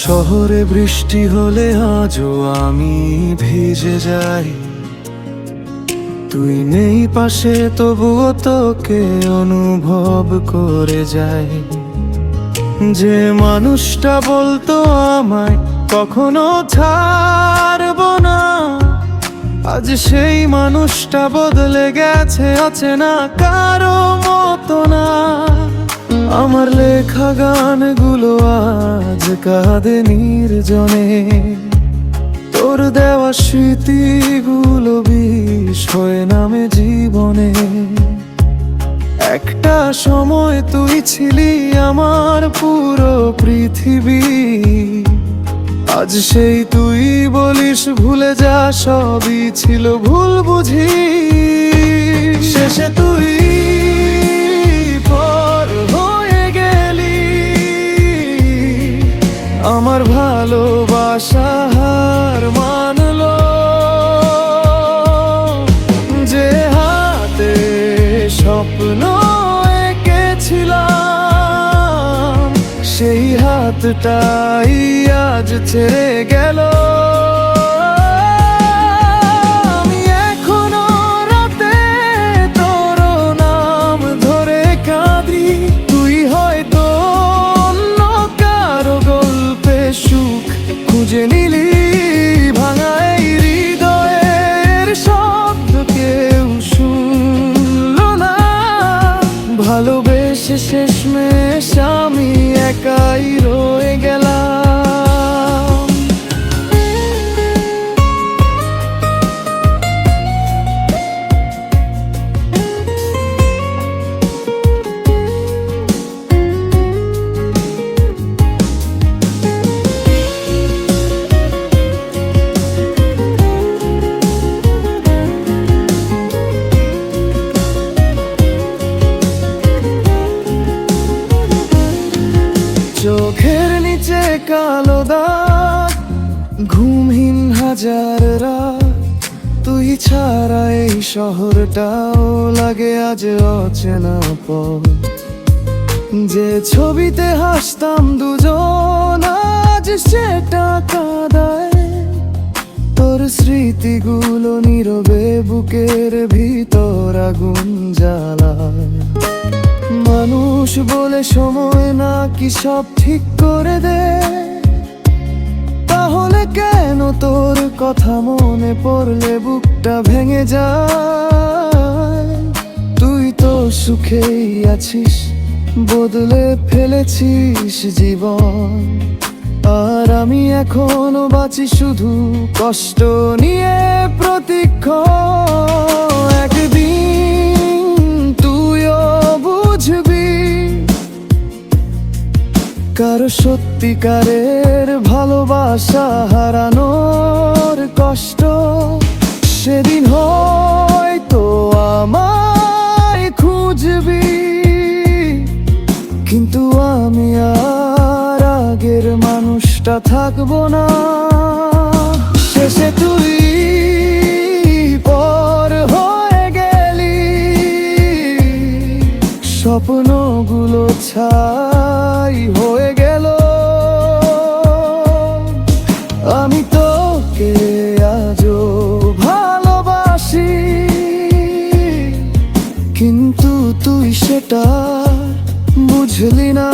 শহরে বৃষ্টি হলে আজও আমি ভিজে যাই। তুই নেই পাশে তবুও তোকে অনুভব করে যাই। যে মানুষটা বলতো আমায় কখনো ছাড়বো না, আজ সেই মানুষটা বদলে গেছে অচেনা কারো মতো না। আমার লেখা গানগুলো আজ কাঁদে নির্জনে, তোর দেওয়া স্মৃতিগুলো বিষ হয়ে নামে জীবনে। একটা সময় তুই ছিলি আমার পুরো পৃথিবী, আজ সেই তুই বলিস ভুলে যা, সবই ছিল ভুল বুঝি। শেষে তুই পর হয়ে গেলি, আমার ভালোবাসা হার মানলো। যে হাতে স্বপ্ন এঁকেছিলাম, সেই হাতটাই আজ ছেড়ে গেল। আমি এখনো রাতে তোর নাম ধরে কাঁদি, তুই হয়তো অন্য কারো গল্পে সুখ খুঁজে নিলি। ভাঙা এই হৃদয়ের শব্দ কেউ শুনলো না, ভালোবেসে শেষমেশ আমি একাই রয়ে গেলাম। চোখের নিচে কালো দাগ, ঘুমহীন হাজার রাত, তুই ছাড়া এই শহরটাও লাগে আজ অচেনা পথ। যে ছবিতে হাসতাম দুজন আজ সেটা কাঁদায়, তোর স্মৃতিগুলো নীরবে বুকের ভিতর আগুন জ্বালায়। মানুষ বলে সময় নাকি সব ঠিক করে দে, তাহলে কেন তোর কথা মনে পড়লে বুকটা ভেঙে যায়। তুই তো সুখেই আছিস, বদলে ফেলেছিস জীবন, আর আমি এখনো বাঁচি শুধু কষ্ট নিয়ে প্রতিক্ষণ। একদিন তুইও বুঝবি কারো সত্যিকারের ভালোবাসা হারানোর কষ্ট। সেদিন হয়তো আমায় খুঁজবি, কিন্তু আমি আর আগের মানুষটা থাকবো না। শেষে তুই পর হয়ে গেলি, স্বপ্নগুলো ছাই হয়ে গেল। আমি তোকে আজও ভালোবাসি, কিন্তু তুই সেটা বুঝলি না।